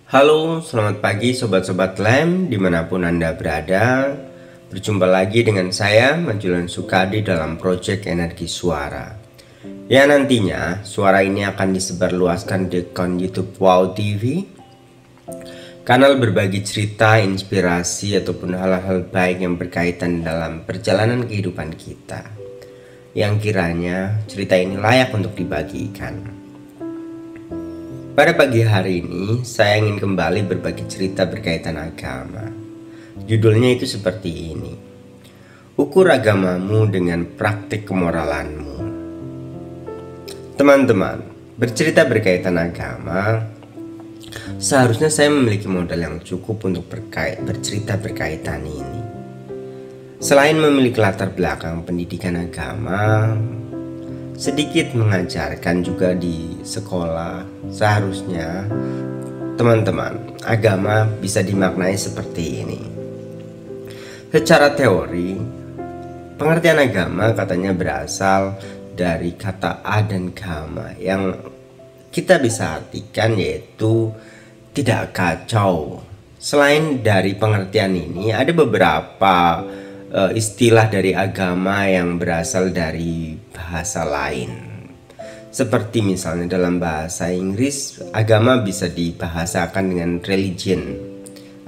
Halo, selamat pagi sobat-sobat Lem dimanapun Anda berada. Berjumpa lagi dengan saya, Manjulan Sukadi dalam Project Energi Suara. Ya, nantinya suara ini akan disebarluaskan di akun YouTube Wow TV, kanal berbagi cerita, inspirasi ataupun hal-hal baik yang berkaitan dalam perjalanan kehidupan kita, yang kiranya cerita ini layak untuk dibagikan. Pada pagi hari ini, saya ingin kembali berbagi cerita berkaitan agama. Judulnya itu seperti ini: Ukur agamamu dengan praktik kemoralanmu. Teman-teman, bercerita berkaitan agama, seharusnya saya memiliki modal yang cukup untuk bercerita berkaitan ini. Selain memiliki latar belakang pendidikan agama, sedikit mengajarkan juga di sekolah, seharusnya teman-teman, agama bisa dimaknai seperti ini. Secara teori, pengertian agama katanya berasal dari kata a dan gama, yang kita bisa artikan yaitu tidak kacau. Selain dari pengertian ini, ada beberapa istilah dari agama yang berasal dari bahasa lain. Seperti misalnya dalam bahasa Inggris, agama bisa dibahasakan dengan religion.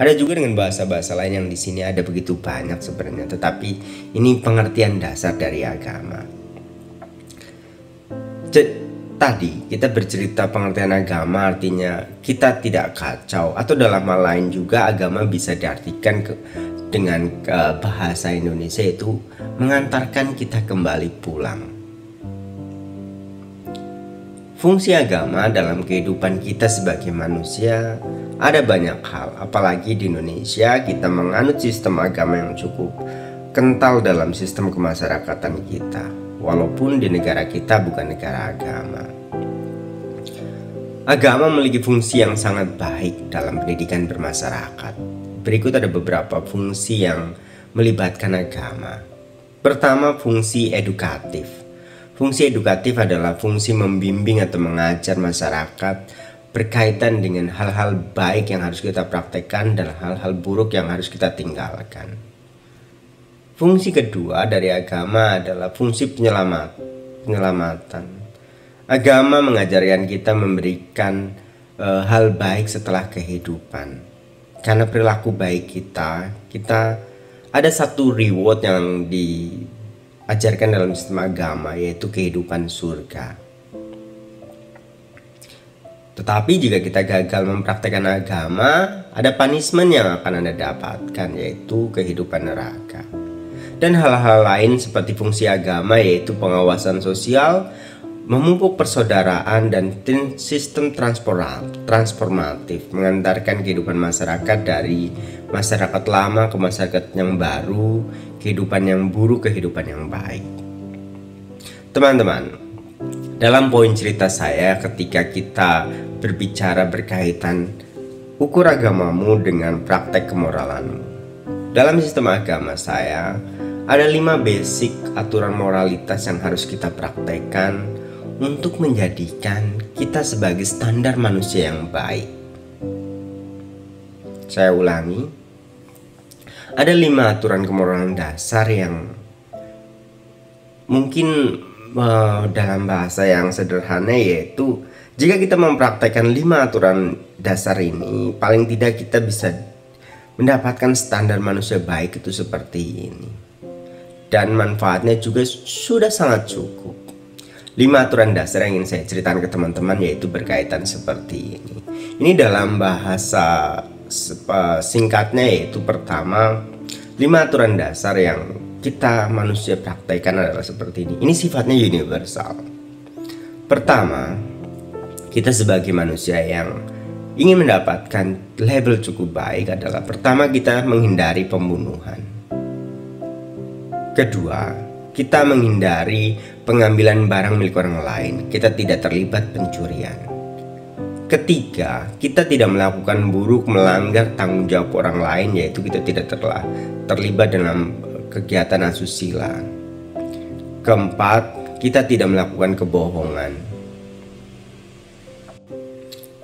Ada juga dengan bahasa-bahasa lain yang di sini ada begitu banyak sebenarnya, tetapi ini pengertian dasar dari agama. Tadi kita bercerita pengertian agama artinya kita tidak kacau, atau dalam hal lain juga agama bisa diartikan dengan bahasa Indonesia itu mengantarkan kita kembali pulang. Fungsi agama dalam kehidupan kita sebagai manusia ada banyak hal, apalagi di Indonesia kita menganut sistem agama yang cukup kental dalam sistem kemasyarakatan kita, walaupun di negara kita bukan negara agama. Agama memiliki fungsi yang sangat baik dalam pendidikan bermasyarakat. Berikut ada beberapa fungsi yang melibatkan agama. Pertama, fungsi edukatif. Fungsi edukatif adalah fungsi membimbing atau mengajar masyarakat berkaitan dengan hal-hal baik yang harus kita praktekkan dan hal-hal buruk yang harus kita tinggalkan. Fungsi kedua dari agama adalah fungsi penyelamatan. Agama mengajarkan kita memberikan hal baik setelah kehidupan. Karena perilaku baik kita ada satu reward yang diajarkan dalam sistem agama, yaitu kehidupan surga. Tetapi jika kita gagal mempraktekkan agama, ada punishment yang akan Anda dapatkan, yaitu kehidupan neraka. Dan hal-hal lain seperti fungsi agama, yaitu pengawasan sosial, memupuk persaudaraan, dan sistem transformatif, mengantarkan kehidupan masyarakat dari masyarakat lama ke masyarakat yang baru, kehidupan yang buruk ke kehidupan yang baik. Teman-teman, dalam poin cerita saya ketika kita berbicara berkaitan ukur agamamu dengan praktek kemoralanmu, dalam sistem agama saya ada 5 basic aturan moralitas yang harus kita praktekkan untuk menjadikan kita sebagai standar manusia yang baik. Saya ulangi, ada 5 aturan kemoralan dasar yang mungkin dalam bahasa yang sederhana, yaitu jika kita mempraktekkan 5 aturan dasar ini, paling tidak kita bisa mendapatkan standar manusia baik itu seperti ini. Dan manfaatnya juga sudah sangat cukup. 5 aturan dasar yang ingin saya ceritakan ke teman-teman yaitu berkaitan seperti ini. Ini dalam bahasa singkatnya, yaitu pertama, 5 aturan dasar yang kita manusia praktekkan adalah seperti ini. Ini sifatnya universal. Pertama, kita sebagai manusia yang ingin mendapatkan label cukup baik adalah, pertama, kita menghindari pembunuhan. Kedua, kita menghindari pengambilan barang milik orang lain. Kita tidak terlibat pencurian. Ketiga, kita tidak melakukan buruk, melanggar tanggung jawab orang lain, yaitu kita tidak terlibat dalam kegiatan asusila. Keempat, kita tidak melakukan kebohongan.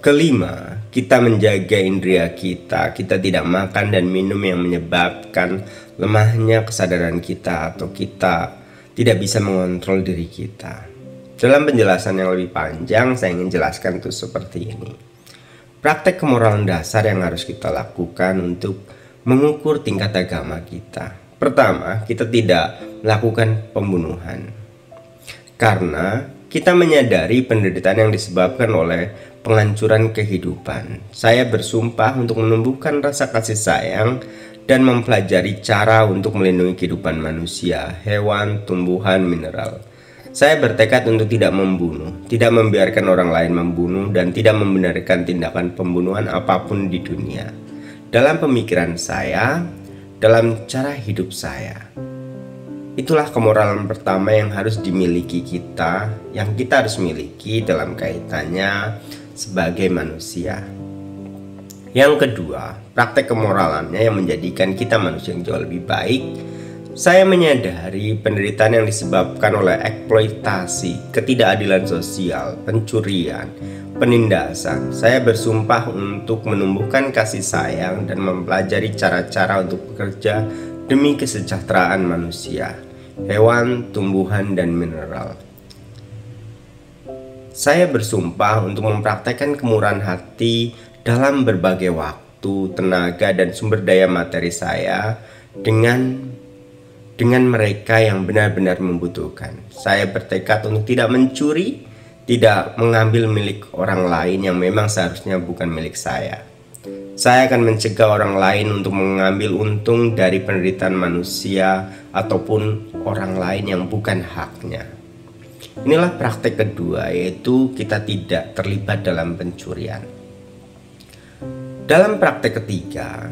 Kelima, kita menjaga indera kita, kita tidak makan dan minum yang menyebabkan lemahnya kesadaran kita atau kita tidak bisa mengontrol diri kita. Dalam penjelasan yang lebih panjang, saya ingin jelaskan itu seperti ini. Praktek kemoralan dasar yang harus kita lakukan untuk mengukur tingkat agama kita. Pertama, kita tidak melakukan pembunuhan. Karena kita menyadari penderitaan yang disebabkan oleh penghancuran kehidupan. Saya bersumpah untuk menumbuhkan rasa kasih sayang dan mempelajari cara untuk melindungi kehidupan manusia, hewan, tumbuhan, mineral. Saya bertekad untuk tidak membunuh, tidak membiarkan orang lain membunuh, dan tidak membenarkan tindakan pembunuhan apapun di dunia. Dalam pemikiran saya, dalam cara hidup saya. Itulah kemoralan pertama yang harus dimiliki kita, yang kita harus miliki dalam kaitannya sebagai manusia. Yang kedua, praktek kemoralannya yang menjadikan kita manusia yang jauh lebih baik. Saya menyadari penderitaan yang disebabkan oleh eksploitasi, ketidakadilan sosial, pencurian, penindasan. Saya bersumpah untuk menumbuhkan kasih sayang dan mempelajari cara-cara untuk bekerja demi kesejahteraan manusia, hewan, tumbuhan, dan mineral. Saya bersumpah untuk mempraktekkan kemurahan hati dalam berbagai waktu, tenaga, dan sumber daya materi saya dengan mereka yang benar-benar membutuhkan. Saya bertekad untuk tidak mencuri, tidak mengambil milik orang lain yang memang seharusnya bukan milik saya. Saya akan mencegah orang lain untuk mengambil untung dari penderitaan manusia ataupun orang lain yang bukan haknya. Inilah praktek kedua, yaitu kita tidak terlibat dalam pencurian. Dalam praktek ketiga,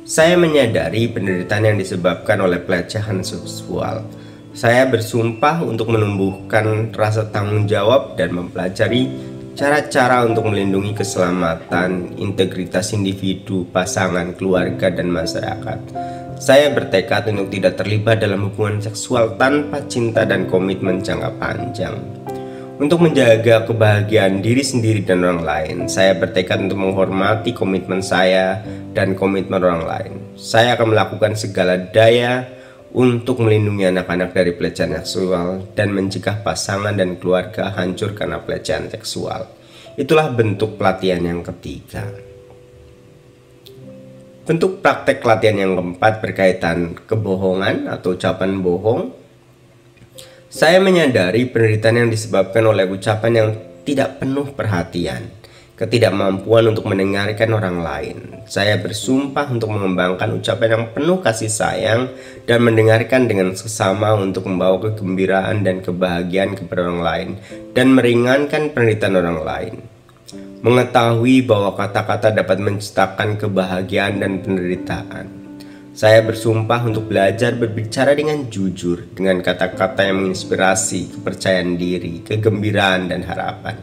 saya menyadari penderitaan yang disebabkan oleh pelecehan seksual. Saya bersumpah untuk menumbuhkan rasa tanggung jawab dan mempelajari cara-cara untuk melindungi keselamatan, integritas individu, pasangan, keluarga, dan masyarakat. Saya bertekad untuk tidak terlibat dalam hubungan seksual tanpa cinta dan komitmen jangka panjang. Untuk menjaga kebahagiaan diri sendiri dan orang lain, saya bertekad untuk menghormati komitmen saya dan komitmen orang lain. Saya akan melakukan segala daya untuk melindungi anak-anak dari pelecehan seksual dan mencegah pasangan dan keluarga hancur karena pelecehan seksual. Itulah bentuk pelatihan yang ketiga. Bentuk praktek pelatihan yang keempat berkaitan kebohongan atau ucapan bohong. Saya menyadari penderitaan yang disebabkan oleh ucapan yang tidak penuh perhatian, ketidakmampuan untuk mendengarkan orang lain. Saya bersumpah untuk mengembangkan ucapan yang penuh kasih sayang dan mendengarkan dengan sesama untuk membawa kegembiraan dan kebahagiaan kepada orang lain dan meringankan penderitaan orang lain. Mengetahui bahwa kata-kata dapat menciptakan kebahagiaan dan penderitaan. Saya bersumpah untuk belajar berbicara dengan jujur, dengan kata-kata yang menginspirasi, kepercayaan diri, kegembiraan, dan harapan.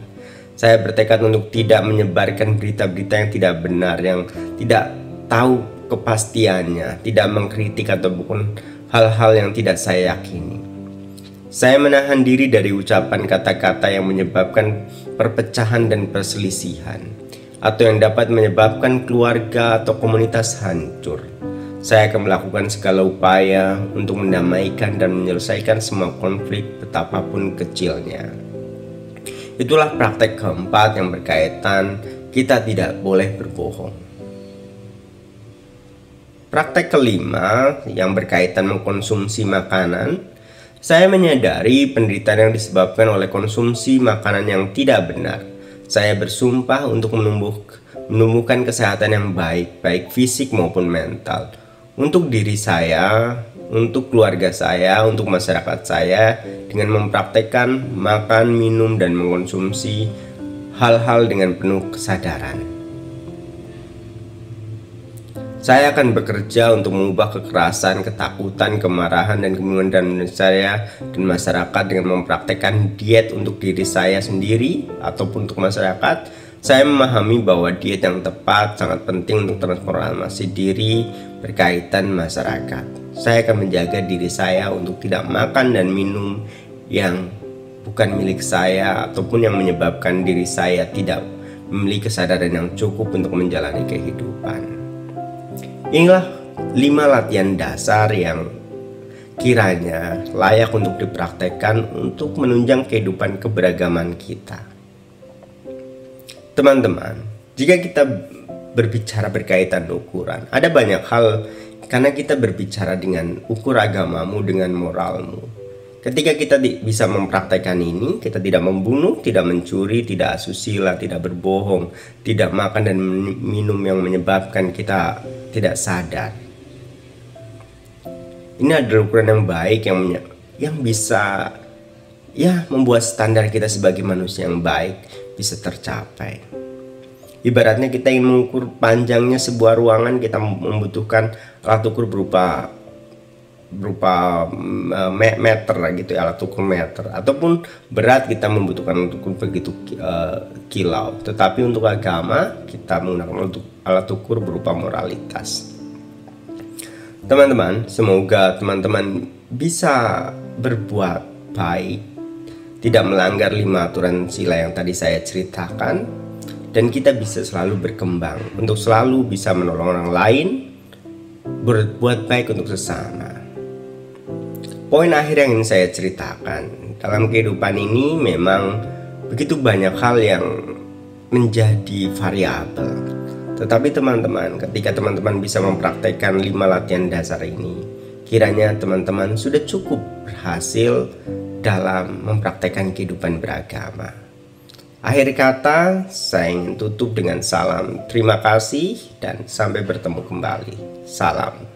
Saya bertekad untuk tidak menyebarkan berita-berita yang tidak benar, yang tidak tahu kepastiannya, tidak mengkritik ataupun hal-hal yang tidak saya yakini. Saya menahan diri dari ucapan kata-kata yang menyebabkan perpecahan dan perselisihan, atau yang dapat menyebabkan keluarga atau komunitas hancur. Saya akan melakukan segala upaya untuk mendamaikan dan menyelesaikan semua konflik betapapun kecilnya. Itulah praktek keempat yang berkaitan kita tidak boleh berbohong. Praktek kelima yang berkaitan mengkonsumsi makanan. Saya menyadari penderitaan yang disebabkan oleh konsumsi makanan yang tidak benar. Saya bersumpah untuk menumbuhkan kesehatan yang baik, baik fisik maupun mental. Untuk diri saya, untuk keluarga saya, untuk masyarakat saya, dengan mempraktekkan makan, minum, dan mengkonsumsi hal-hal dengan penuh kesadaran. Saya akan bekerja untuk mengubah kekerasan, ketakutan, kemarahan, dan kebingungan dalam diri saya dan masyarakat dengan mempraktekkan diet untuk diri saya sendiri ataupun untuk masyarakat. Saya memahami bahwa diet yang tepat sangat penting untuk transformasi diri berkaitan masyarakat. Saya akan menjaga diri saya untuk tidak makan dan minum yang bukan milik saya ataupun yang menyebabkan diri saya tidak memiliki kesadaran yang cukup untuk menjalani kehidupan. Inilah 5 latihan dasar yang kiranya layak untuk dipraktekkan untuk menunjang kehidupan keberagaman kita. Teman-teman, jika kita berbicara berkaitan ukuran, ada banyak hal karena kita berbicara dengan ukur agamamu, dengan moralmu. Ketika kita bisa mempraktekkan ini, kita tidak membunuh, tidak mencuri, tidak asusila, tidak berbohong, tidak makan dan minum yang menyebabkan kita tidak sadar. Ini adalah ukuran yang baik yang bisa membuat standar kita sebagai manusia yang baik bisa tercapai. Ibaratnya kita ingin mengukur panjangnya sebuah ruangan, kita membutuhkan alat ukur berupa meter gitu, alat ukur meter, ataupun berat kita membutuhkan untuk begitu kilau. Tetapi untuk agama kita menggunakan alat ukur berupa moralitas. Teman-teman, semoga teman-teman bisa berbuat baik, tidak melanggar 5 aturan sila yang tadi saya ceritakan, dan kita bisa selalu berkembang untuk selalu bisa menolong orang lain, berbuat baik untuk sesama. Poin akhir yang ingin saya ceritakan, dalam kehidupan ini memang begitu banyak hal yang menjadi variabel. Tetapi teman-teman, ketika teman-teman bisa mempraktekkan 5 latihan dasar ini, kiranya teman-teman sudah cukup berhasil dalam mempraktekkan kehidupan beragama. Akhir kata, saya ingin tutup dengan salam terima kasih dan sampai bertemu kembali. Salam.